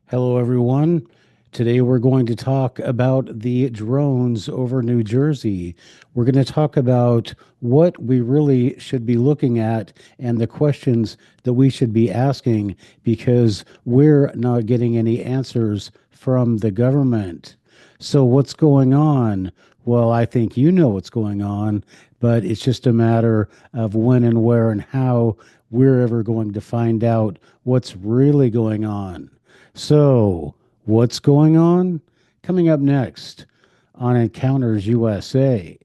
Hello, everyone. Today we're going to talk about the drones over New Jersey. We're going to talk about what we really should be looking at and the questions that we should be asking because we're not getting any answers from the government. So, what's going on? Well, I think you know what's going on, but it's just a matter of when and where and how we're ever going to find out what's really going on. So, what's going on? Coming up next on Encounters USA.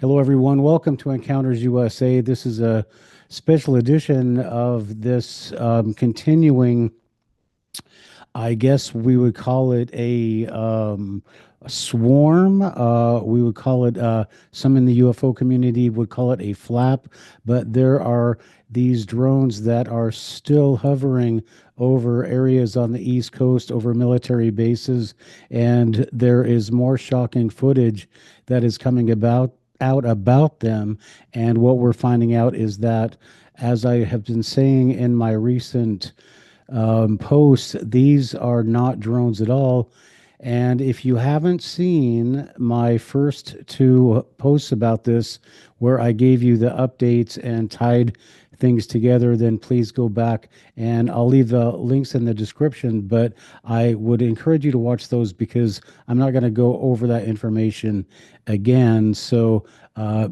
Hello, everyone. Welcome to Encounters USA. This is a special edition of this continuing, I guess we would call it a swarm. We would call it, some in the UFO community would call it a flap, but there are these drones that are still hovering over areas on the East Coast, over military bases, and there is more shocking footage that is coming out about them. And what we're finding out is that, as I have been saying in my recent posts, these are not drones at all. And if you haven't seen my first two posts about this, where I gave you the updates and tied things together, then please go back and I'll leave the links in the description. But I would encourage you to watch those because I'm not going to go over that information again. So,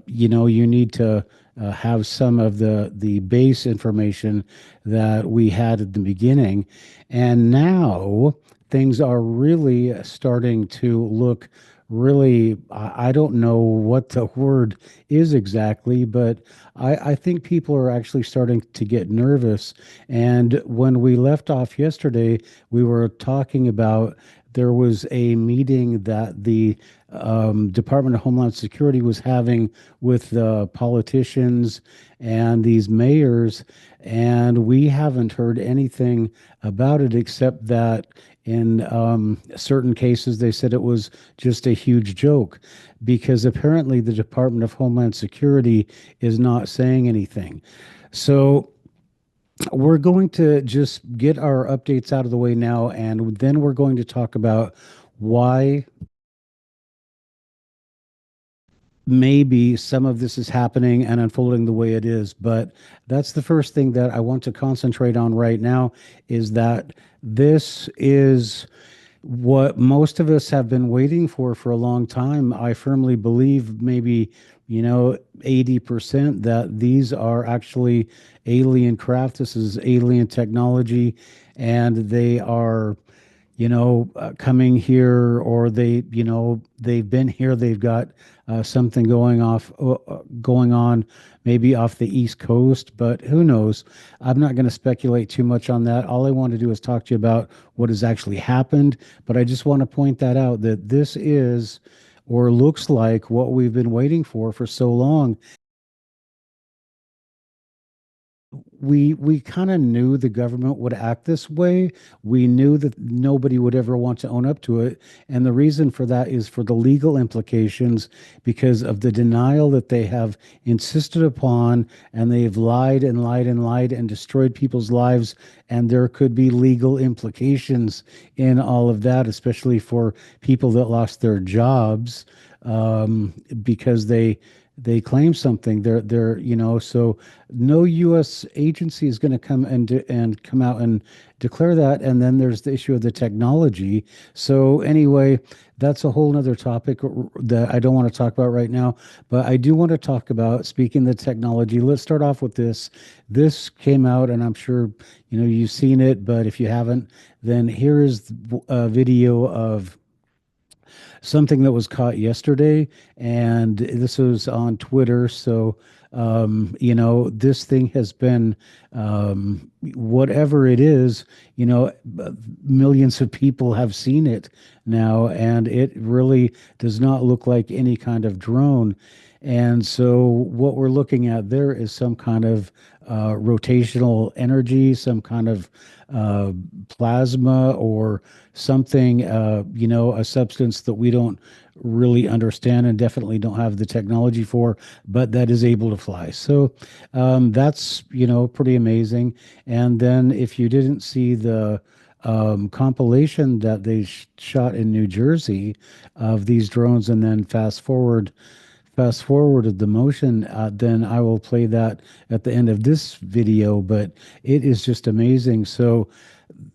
you need to have some of the base information that we had at the beginning. And now things are really starting to look really, I don't know what the word is exactly, but I think people are actually starting to get nervous. And when we left off yesterday, we were talking about there was a meeting that the Department of Homeland Security was having with the politicians and these mayors, and we haven't heard anything about it except that in certain cases they said it was just a huge joke because apparently the Department of Homeland Security is not saying anything. So we're going to just get our updates out of the way now, and then we're going to talk about why maybe some of this is happening and unfolding the way it is. But that's the first thing that I want to concentrate on right now is that this is what most of us have been waiting for a long time. I firmly believe maybe, 80% that these are actually alien craft. This is alien technology, and they are coming here, or they've been here. They've got something going on, maybe off the East Coast, but who knows? I'm not going to speculate too much on that. All I want to do is talk to you about what has actually happened. But I just want to point that out that this is, or looks like, what we've been waiting for so long. We kind of knew the government would act this way. We knew that nobody would ever want to own up to it. And the reason for that is for the legal implications because of the denial that they have insisted upon, and they've lied and lied and lied and destroyed people's lives. And there could be legal implications in all of that, especially for people that lost their jobs because they claim something. So no U.S. agency is going to come and come out and declare that. And then there's the issue of the technology. So anyway, that's a whole nother topic that I don't want to talk about right now. But I do want to talk about, speaking of the technology, let's start off with this. This came out, and I'm sure you've seen it, but if you haven't, then here is a video of something that was caught yesterday, and this was on Twitter. So, this thing has been, whatever it is, millions of people have seen it now, and it really does not look like any kind of drone. And so, what we're looking at there is some kind of rotational energy, some kind of uh, plasma or something, a substance that we don't really understand and definitely don't have the technology for, but that is able to fly. So that's, pretty amazing. And then if you didn't see the compilation that they shot in New Jersey of these drones and then fast forwarded the motion, then I will play that at the end of this video. But it is just amazing. So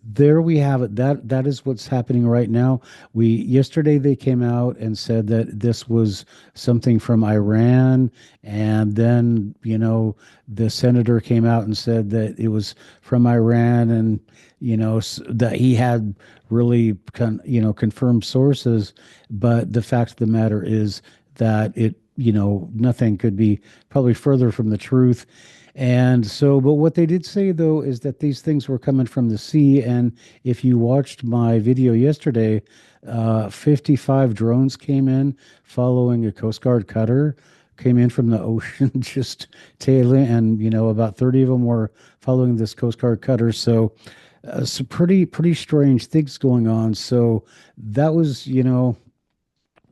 there we have it. That is what's happening right now. We yesterday they came out and said that this was something from Iran, and then the senator came out and said that it was from Iran, and that he had really confirmed sources. But the fact of the matter is that nothing could be probably further from the truth. And so, but what they did say though is that these things were coming from the sea. And if you watched my video yesterday, 55 drones came in following a Coast Guard cutter, came in from the ocean, just tailing, and about 30 of them were following this Coast Guard cutter. So, some pretty strange things going on. So that was,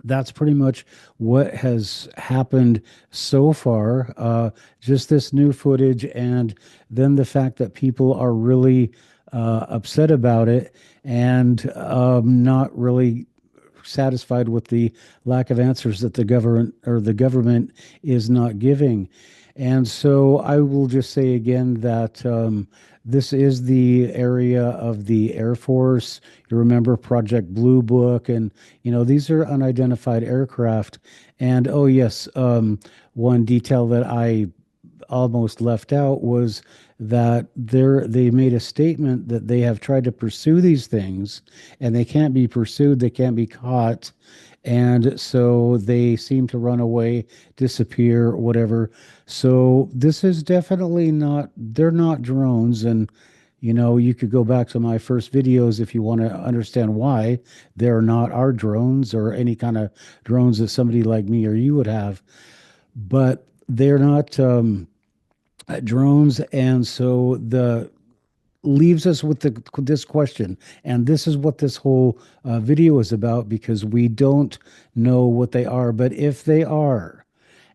that's pretty much what has happened so far. Just this new footage, and then the fact that people are really upset about it and not really satisfied with the lack of answers that the government is not giving. And so I will just say again that this is the area of the Air Force. You remember Project Blue Book, and these are unidentified aircraft. And oh yes, one detail that I almost left out was that they made a statement that they have tried to pursue these things and they can't be pursued, they can't be caught. And so they seem to run away, disappear, whatever. So this is definitely not, they're not drones. And you could go back to my first videos if you want to understand why they're not our drones or any kind of drones that somebody like me or you would have. But they're not drones. And so the leaves us with this question, and this is what this whole video is about, because we don't know what they are. But if they are,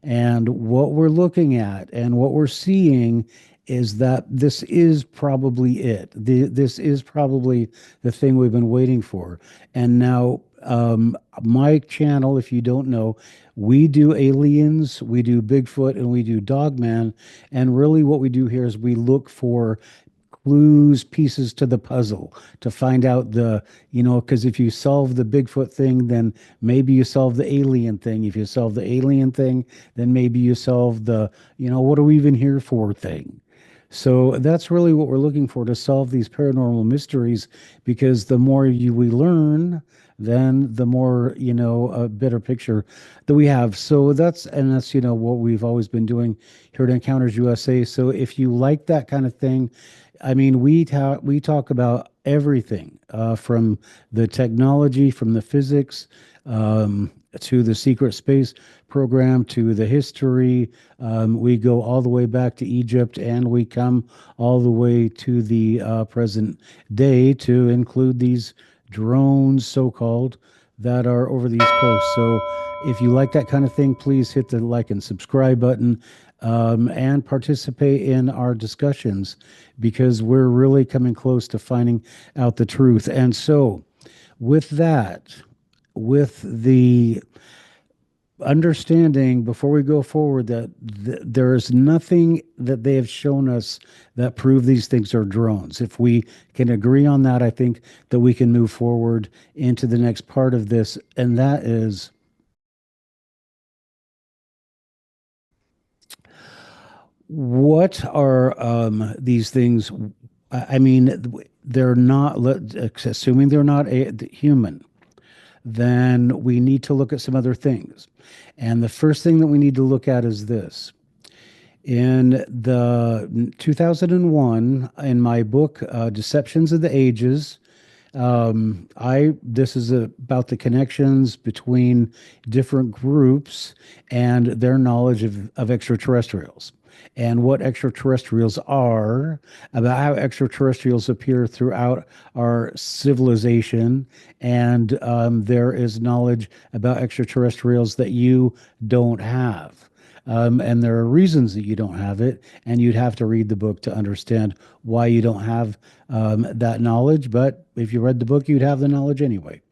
and what we're looking at and what we're seeing is that this is probably it. This is probably the thing we've been waiting for. And now, my channel, if you don't know, we do aliens, we do Bigfoot, and we do Dogman. And really, what we do here is we look for clues, pieces to the puzzle to find out because if you solve the Bigfoot thing, then maybe you solve the alien thing. If you solve the alien thing, then maybe you solve the, what are we even here for thing. So that's really what we're looking for, to solve these paranormal mysteries, because the more we learn, then the more, a better picture that we have. So that's what we've always been doing here at Encounters USA. So if you like that kind of thing, I mean, we talk about everything, from the technology, from the physics, to the secret space program, to the history. We go all the way back to Egypt, and we come all the way to the present day, to include these drones, so-called, that are over the East Coast. So if you like that kind of thing, please hit the like and subscribe button, and participate in our discussions, because we're really coming close to finding out the truth. And so, with that, with the understanding before we go forward that there is nothing that they have shown us that prove these things are drones. If we can agree on that, I think that we can move forward into the next part of this, and that is, what are these things? I mean, they're not, assuming they're not human, then we need to look at some other things. And the first thing that we need to look at is this. In the 2001, in my book, Deceptions of the Ages, I this is about the connections between different groups and their knowledge of extraterrestrials and what extraterrestrials are, about how extraterrestrials appear throughout our civilization, and there is knowledge about extraterrestrials that you don't have. And there are reasons that you don't have it, and you'd have to read the book to understand why you don't have that knowledge. But if you read the book, you'd have the knowledge anyway.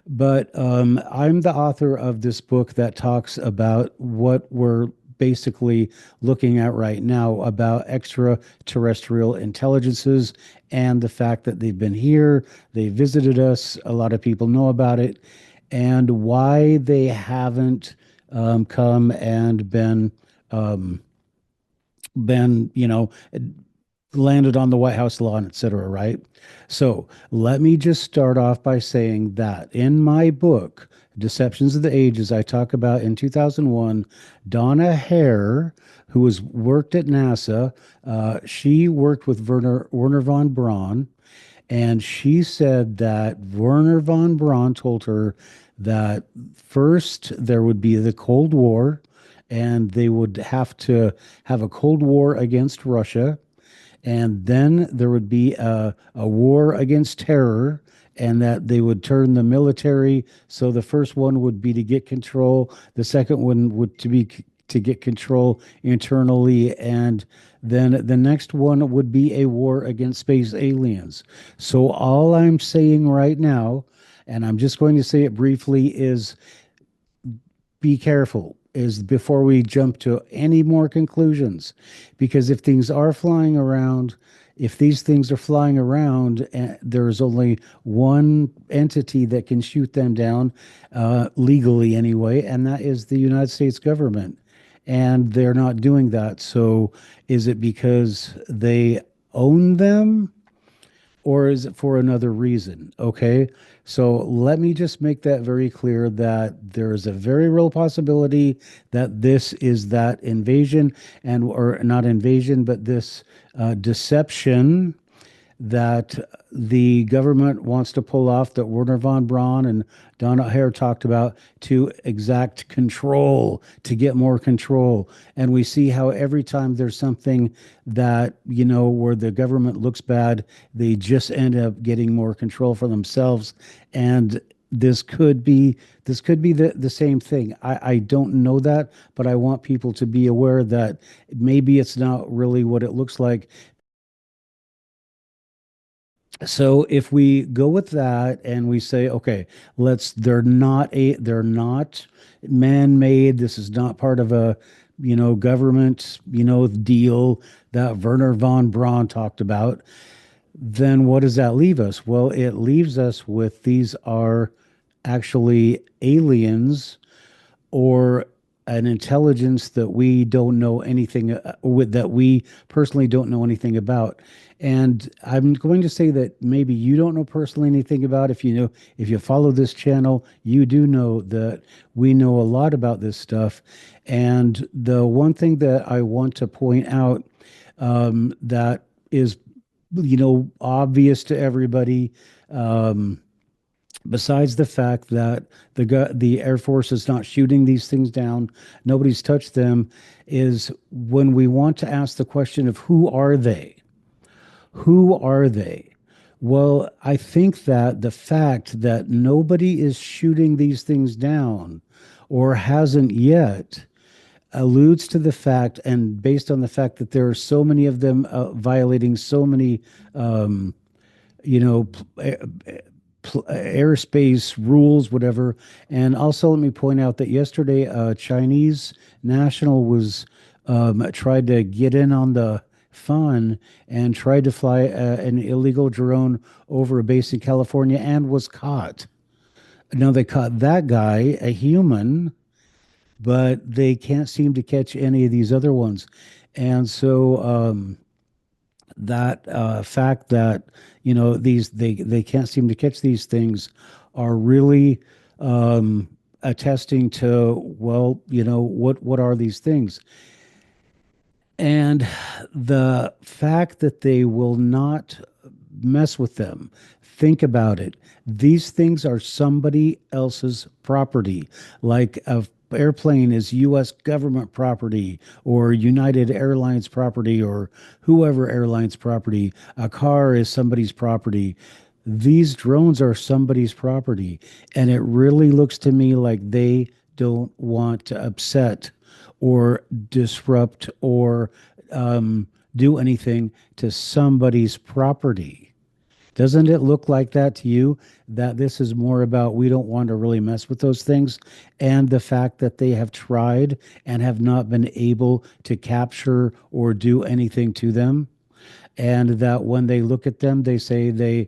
But I'm the author of this book that talks about what we're basically looking at right now about extraterrestrial intelligences and the fact that they've been here, they visited us, a lot of people know about it, and why they haven't come and um, been, landed on the White House lawn, et cetera, right? So let me just start off by saying that in my book, Deceptions of the Ages, I talk about in 2001, Donna Hare, who was worked at NASA, she worked with Werner von Braun, and she said that Werner von Braun told her that first there would be the Cold War, and they would have to have a Cold War against Russia, and then there would be a war against terror, and that they would turn the military. So the first one would be to get control, the second one would to be to get control internally, and then the next one would be a war against space aliens. So all I'm saying right now, and I'm just going to say it briefly, is be careful, is before we jump to any more conclusions, because if things are flying around, if these things are flying around, there's only one entity that can shoot them down, legally anyway, and that is the United States government. And they're not doing that. So is it because they own them, or is it for another reason? Okay. So let me just make that very clear that there is a very real possibility that this is that invasion, and or not invasion, but this deception that the government wants to pull off, that Werner von Braun and Donna Hare talked about, to exact control, to get more control. And we see how every time there's something that, where the government looks bad, they just end up getting more control for themselves. And this could be the same thing. I don't know that, but I want people to be aware that maybe it's not really what it looks like. So if we go with that and we say, okay, they're not man-made. This is not part of a, government, deal that Werner von Braun talked about. Then what does that leave us? Well, it leaves us with these are actually aliens, or an intelligence that we don't know anything with, that we personally don't know anything about. And I'm going to say that maybe you don't know personally anything about. If you follow this channel, you do know that we know a lot about this stuff. And the one thing that I want to point out, that is, obvious to everybody, besides the fact that the Air Force is not shooting these things down, nobody's touched them, is when we want to ask the question of who are they? Who are they? Well, I think that the fact that nobody is shooting these things down, or hasn't yet, alludes to the fact, and based on the fact that there are so many of them violating so many, you know, airspace rules, whatever. And also, let me point out that yesterday, a Chinese national was tried to get in on the fun and tried to fly an illegal drone over a base in California and was caught. Now they caught that guy, a human, but they can't seem to catch any of these other ones. And so that fact that these they can't seem to catch these things are really attesting to, well, what are these things? And the fact that they will not mess with them. Think about it. These things are somebody else's property. Like a airplane is US government property or United Airlines property or whoever airlines property. A car is somebody's property. These drones are somebody's property. And it really looks to me like they don't want to upset or disrupt or do anything to somebody's property. Doesn't it look like that to you? That this is more about we don't want to really mess with those things, and the fact that they have tried and have not been able to capture or do anything to them, and that when they look at them, they say they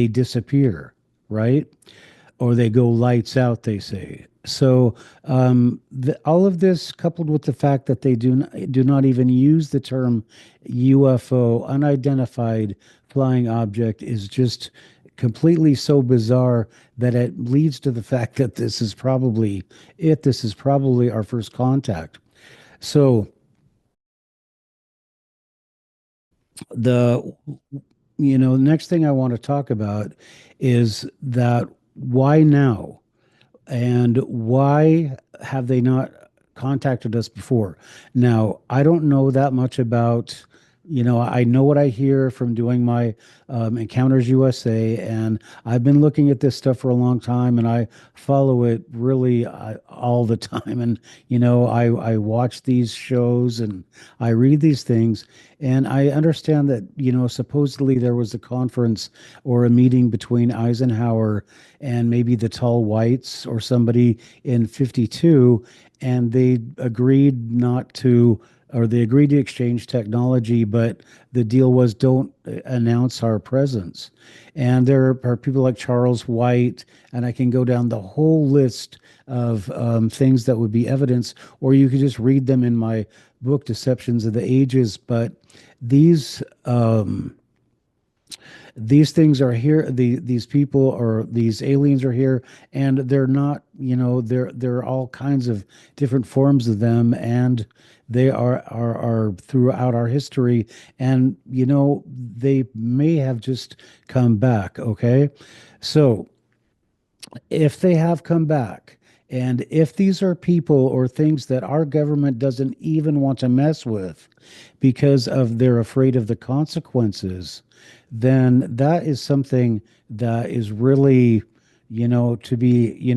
disappear, right? Or they go lights out, they say. So all of this, coupled with the fact that they do not even use the term UFO, unidentified flying object, is just completely so bizarre that it leads to the fact that this is probably it. This is probably our first contact. So the next thing I want to talk about is that why now? And why have they not contacted us before? Now, I don't know that much about, I know what I hear from doing my Encounters USA, and I've been looking at this stuff for a long time, and I follow it really all the time. And, I watch these shows and I read these things, and I understand that, supposedly there was a conference or a meeting between Eisenhower and maybe the tall whites or somebody in 52, and they agreed not to, or they agreed to exchange technology, but the deal was don't announce our presence. And there are people like Charles White, and I can go down the whole list of things that would be evidence, or you could just read them in my book, Deceptions of the Ages. But these these things are here, these people or these aliens are here, and they're not, there are all kinds of different forms of them, and they are throughout our history, and they may have just come back. Okay, so if they have come back, and if these are people or things that our government doesn't even want to mess with because of they're afraid of the consequences, then that is something that is really, to be,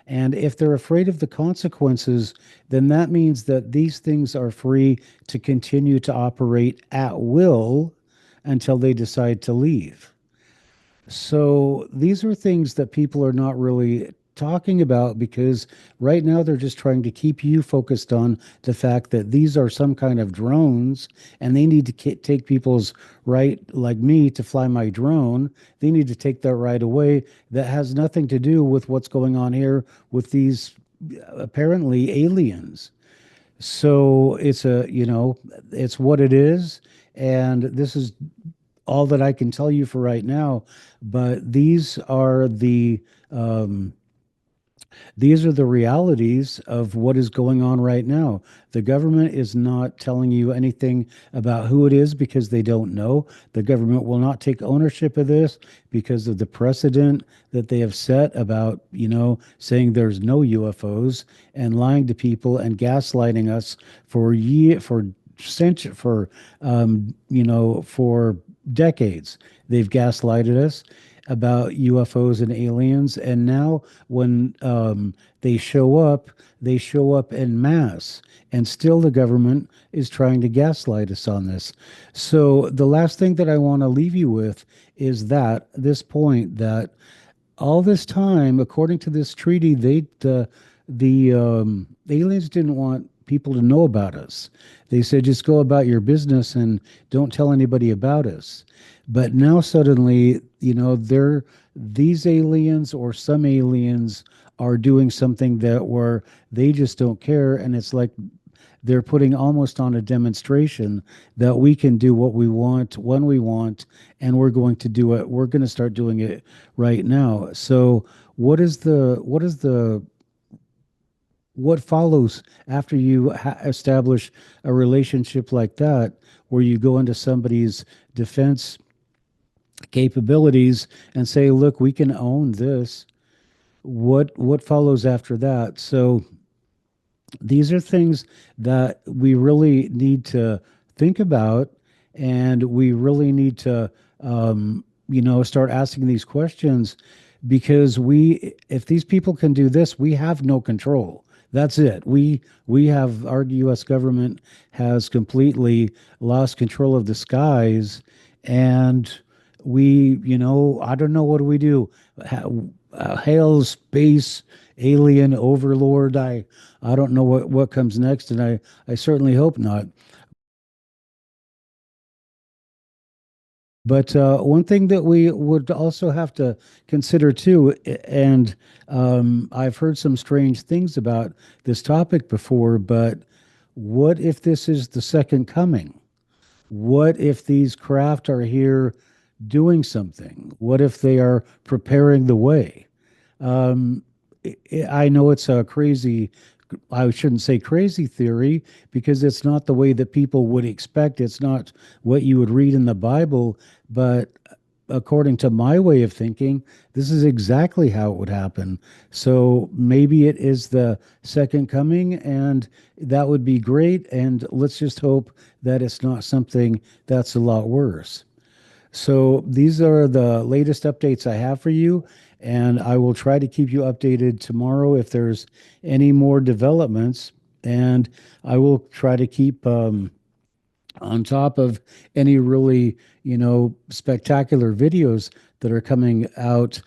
and if they're afraid of the consequences, then that means that these things are free to continue to operate at will until they decide to leave. So these are things that people are not really talking about because right now they're just trying to keep you focused on the fact that these are some kind of drones and they need to take people's right, like me, to fly my drone. They need to take that right away. That has nothing to do with what's going on here with these apparently aliens. So it's what it is. And this is all that I can tell you for right now. But um, these are the realities of what is going on right now. The government is not telling you anything about who it is because they don't know. The government will not take ownership of this because of the precedent that they have set about, saying there's no UFOs and lying to people and gaslighting us for decades. They've gaslighted us about UFOs and aliens, and now when they show up en masse, and still the government is trying to gaslight us on this. So the last thing that I want to leave you with is that this point that all this time, according to this treaty, the aliens didn't want people to know about us. They said just go about your business and don't tell anybody about us. But now suddenly, these aliens or some aliens are doing something that where they just don't care, and it's like they're putting almost on a demonstration that we can do what we want when we want, and we're going to do it. We're going to start doing it right now. So, what follows after you establish a relationship like that, where you go into somebody's defense capabilities and say, "Look, we can own this." What follows after that? So these are things that we really need to think about, and we really need to start asking these questions, because if these people can do this, we have no control. That's it. We have, our US government has completely lost control of the skies, and I don't know, what do we do? Hail space alien overlord. I don't know what comes next, and I certainly hope not. But one thing that we would also have to consider too, and I've heard some strange things about this topic before, but what if this is the second coming? What if these craft are here doing something? What if they are preparing the way? Um, I know it's a crazy, I shouldn't say crazy theory, because it's not the way that people would expect. It's not what you would read in the Bible, but according to my way of thinking, this is exactly how it would happen. So maybe it is the second coming, and that would be great. And let's just hope that it's not something that's a lot worse. So these are the latest updates I have for you, and I will try to keep you updated tomorrow if there's any more developments. And I will try to keep on top of any really, spectacular videos that are coming out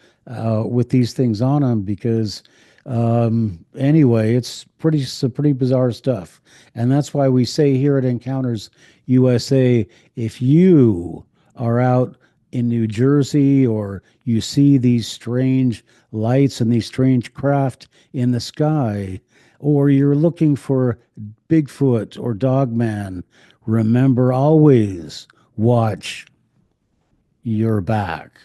with these things on them, because anyway, it's some pretty bizarre stuff. And that's why we say here at Encounters USA, if you are out in New Jersey, or you see these strange lights and these strange craft in the sky, or you're looking for Bigfoot or Dogman, remember, always watch your back.